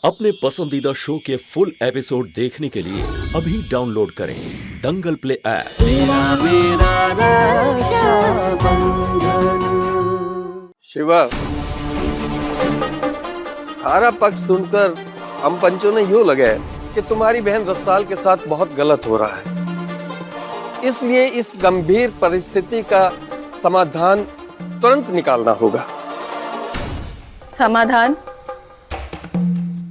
अपने पसंदीदा शो के फुल एपिसोड देखने के लिए अभी डाउनलोड करें दंगल प्ले ऐप। शिवा, सारा पक्ष सुनकर हम पंचों ने यूं लगे कि तुम्हारी बहन रसाल के साथ बहुत गलत हो रहा है, इसलिए इस गंभीर परिस्थिति का समाधान तुरंत निकालना होगा। समाधान?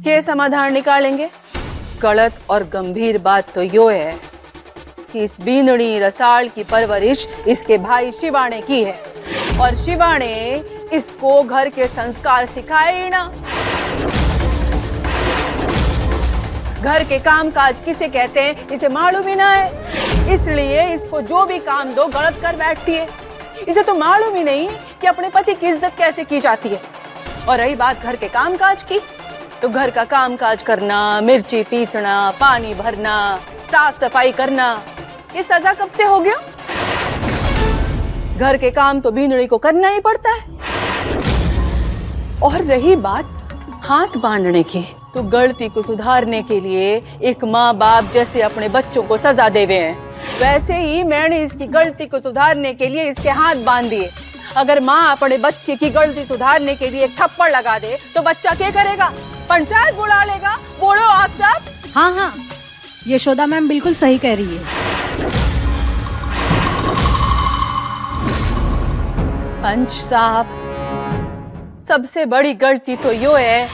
क्या समाधान निकालेंगे? गलत और गंभीर बात तो यो है कि इस बीनड़ी रसाल की परवरिश इसके भाई शिवा ने की है और शिवा ने इसको घर के संस्कार सिखाए ही ना। घर के काम काज किसे कहते हैं इसे मालूम ही ना है, इसलिए इसको जो भी काम दो गलत कर बैठती है। इसे तो मालूम ही नहीं कि अपने पति की इज्जत कैसे की जाती है। और रही बात घर के काम काज की, तो घर का काम काज करना, मिर्ची पीसना, पानी भरना, साफ सफाई करना, ये सजा कब से हो गया? घर के काम तो बीनड़ी को करना ही पड़ता है। और रही बात हाथ बांधने की, तो गलती को सुधारने के लिए एक माँ बाप जैसे अपने बच्चों को सजा देवे हैं, वैसे ही मैंने इसकी गलती को सुधारने के लिए इसके हाथ बांध दिए। अगर माँ अपने बच्चे की गलती सुधारने के लिए एक थप्पड़ लगा दे तो बच्चा क्या करेगा? पंचायत बुला लेगा। बोलो आप सब। हाँ हाँ, यशोदा मैम बिल्कुल सही कह रही है। पंच साहब, सबसे बड़ी गलती तो यो है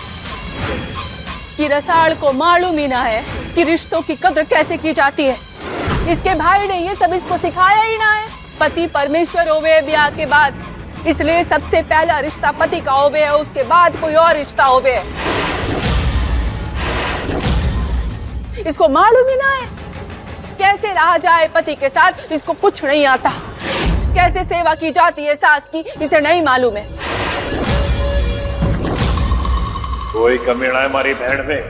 कि रसाल को मालूम ही ना है कि रिश्तों की कद्र कैसे की जाती है। इसके भाई ने ये सब इसको सिखाया ही ना है। पति परमेश्वर होवे ब्याह के बाद, इसलिए सबसे पहला रिश्ता पति का होवे है, उसके बाद कोई और रिश्ता होवे है। इसको मालूम ही ना है कैसे रहा जाए पति के साथ, इसको कुछ नहीं आता। कैसे सेवा की जाती है सास की, इसे नहीं मालूम है। कोई कमी ना है हमारी बहन में,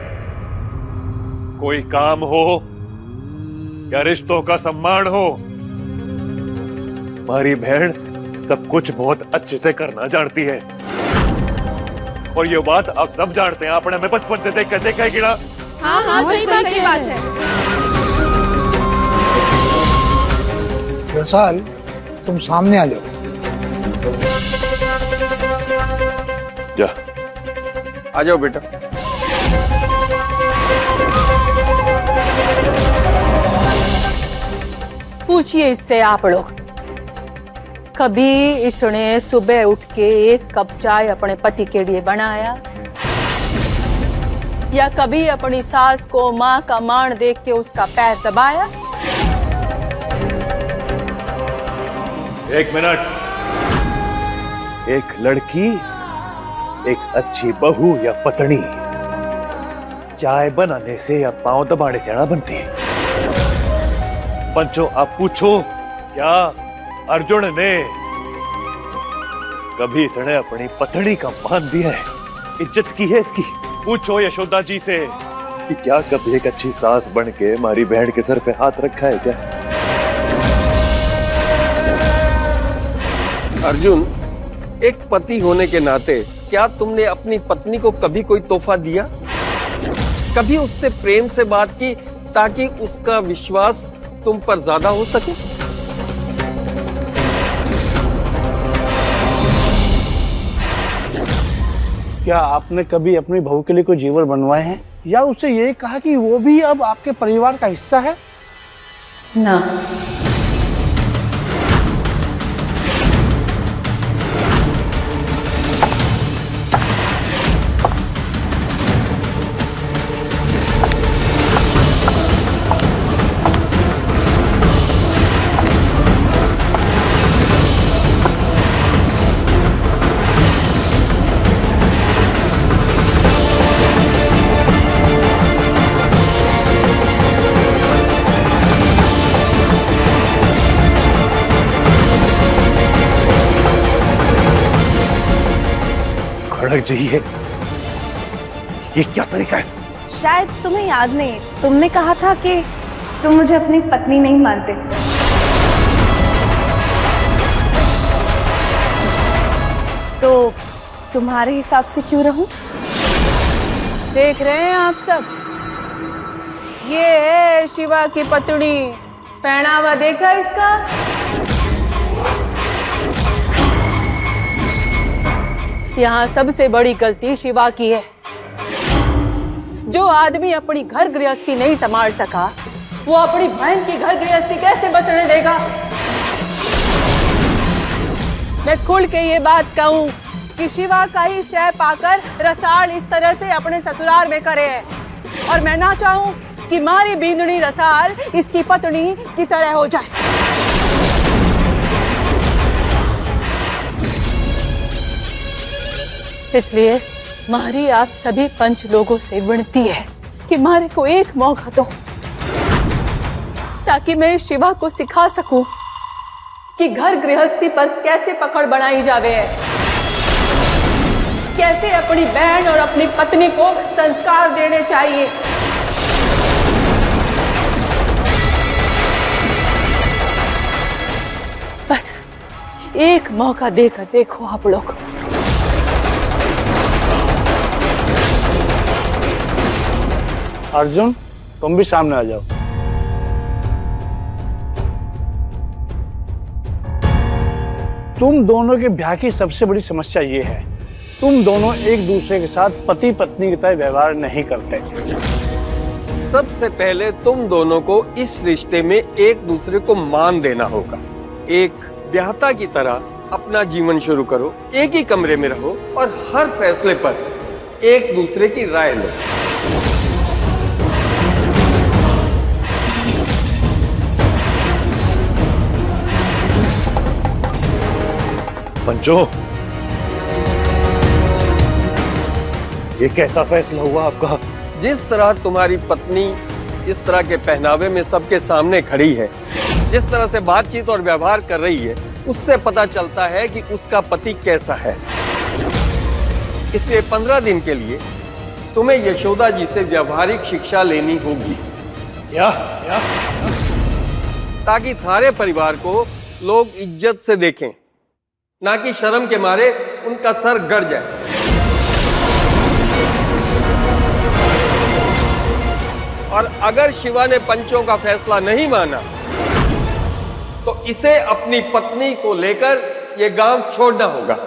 कोई काम हो या रिश्तों का सम्मान हो, हमारी बहन सब कुछ बहुत अच्छे से करना जानती है। और ये बात आप सब जानते हैं, आपने हमें बचपन से देखा है कि ना? हाँ हाँ, सही बात है। रसाल, तुम सामने आ जाओ। जा, आ जाओ बेटा। पूछिए इससे आप लोग, कभी इसने सुबह उठ के एक कप चाय अपने पति के लिए बनाया? या कभी अपनी सास को माँ का मान देख के उसका पैर दबाया? एक मिनट, एक लड़की, एक अच्छी बहू या पत्नी चाय बनाने से या पांव दबाने से ना बनती। पंचो, आप पूछो, क्या अर्जुन ने कभी इसने अपनी पत्नी का मान दिया है, इज्जत की है इसकी? पूछो यशोदा जी से कि क्या कभी एक अच्छी सास बन के हमारी बहन के सर पे हाथ रखा है क्या? अर्जुन, एक पति होने के नाते क्या तुमने अपनी पत्नी को कभी कोई तोहफा दिया? कभी उससे प्रेम से बात की ताकि उसका विश्वास तुम पर ज्यादा हो सके? क्या आपने कभी अपनी बहू के लिए कोई जेवर बनवाए हैं या उससे ये कहा कि वो भी अब आपके परिवार का हिस्सा है? ना। खड़क जी है, ये क्या तरीका है? शायद तुम्हें याद नहीं, तुमने कहा था कि तुम मुझे अपनी पत्नी नहीं मानते। तो तुम्हारे हिसाब से क्यों रहूं? देख रहे हैं आप सब, ये है शिवा की पत्नी। पहनावा देखा इसका? यहाँ सबसे बड़ी गलती शिवा की है। जो आदमी अपनी घर गृहस्थी नहीं संभाल सका, वो अपनी बहन की घर गृहस्थी कैसे बसने देगा? मैं खुल के ये बात कहूँ कि शिवा का ही शय पाकर रसाल इस तरह से अपने ससुराल में करे है, और मैं ना चाहूं कि मारी बींदनी रसाल इसकी पत्नी की तरह हो जाए। इसलिए मारी आप सभी पंच लोगों से विनती है कि मारे को एक मौका दो, ताकि मैं शिवा को सिखा सकूं कि घर गृहस्थी पर कैसे पकड़ बनाई जावे है, कैसे अपनी बहन और अपनी पत्नी को संस्कार देने चाहिए। बस एक मौका देकर देखो आप लोग। अर्जुन, तुम भी सामने आ जाओ। तुम दोनों के ब्याह की सबसे बड़ी समस्या ये है, तुम दोनों एक दूसरे के साथ पति पत्नी की तरह व्यवहार नहीं करते। सबसे पहले तुम दोनों को इस रिश्ते में एक दूसरे को मान देना होगा। एक ब्याहता की तरह अपना जीवन शुरू करो, एक ही कमरे में रहो और हर फैसले पर एक दूसरे की राय लो। पंचो, ये कैसा फैसला हुआ आपका? जिस तरह तुम्हारी पत्नी इस तरह के पहनावे में सबके सामने खड़ी है, जिस तरह से बातचीत और व्यवहार कर रही है, उससे पता चलता है कि उसका पति कैसा है। इसलिए 15 दिन के लिए तुम्हें यशोदा जी से व्यवहारिक शिक्षा लेनी होगी। क्या? ताकि थारे परिवार को लोग इज्जत से देखें, ना कि शर्म के मारे उनका सर गड़ जाए। और अगर शिवा ने पंचों का फैसला नहीं माना, तो इसे अपनी पत्नी को लेकर ये गांव छोड़ना होगा।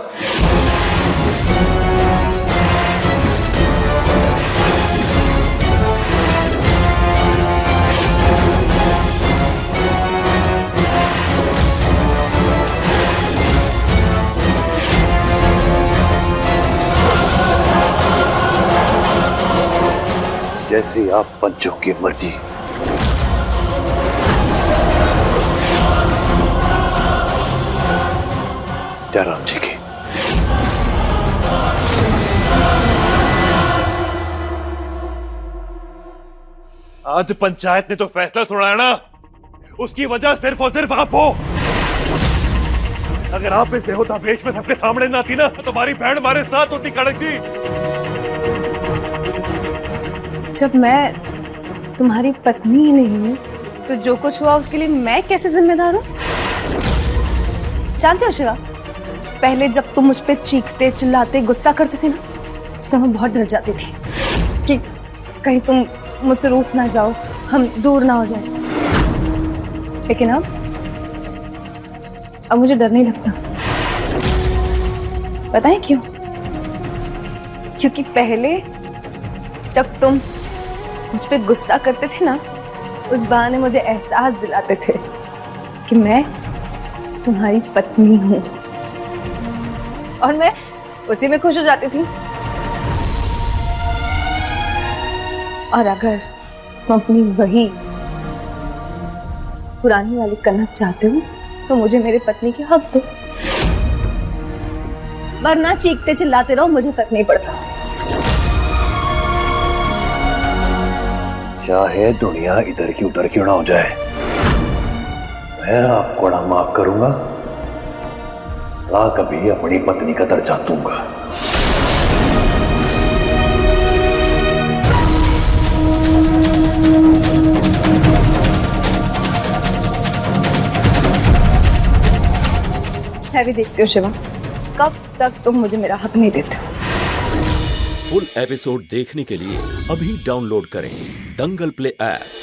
जैसी आप पंचों की मर्जी। जयराम जी की। आज पंचायत ने तो फैसला सुनाया ना, उसकी वजह सिर्फ और सिर्फ आप हो। अगर आप इस देहोता वेश में सबके सामने ना आती ना, तो तुम्हारी बहन हमारे साथ होती कड़कती। जब मैं तुम्हारी पत्नी ही नहीं हूँ, तो जो कुछ हुआ उसके लिए मैं कैसे जिम्मेदार हूँ? जानते हो शिवा, पहले जब तुम मुझ पे चीखते चिल्लाते गुस्सा करते थे ना, तो मैं बहुत डर जाती थी कि कहीं तुम मुझसे रूठ ना जाओ, हम दूर ना हो जाए। लेकिन अब मुझे डर नहीं लगता। पता है क्यों? क्योंकि पहले जब तुम मुझ पे गुस्सा करते थे ना, उस बहाने मुझे एहसास दिलाते थे कि मैं तुम्हारी पत्नी हूं, और मैं उसी में खुश हो जाती थी। और अगर तुम अपनी वही पुरानी वाली कनक चाहते हो, तो मुझे मेरे पत्नी के हक दो, वरना चीखते चिल्लाते रहो, मुझे फर्क नहीं पड़ता। चाहे दुनिया इधर की उधर क्यों ना हो जाए, मैं आपको ना माफ करूंगा, ना कभी अपनी पत्नी का दर्जा दूंगा। है भी देखते हो शिवा, कब तक तुम मुझे मेरा हक नहीं देते हो। फुल एपिसोड देखने के लिए अभी डाउनलोड करें दंगल प्ले ऐप।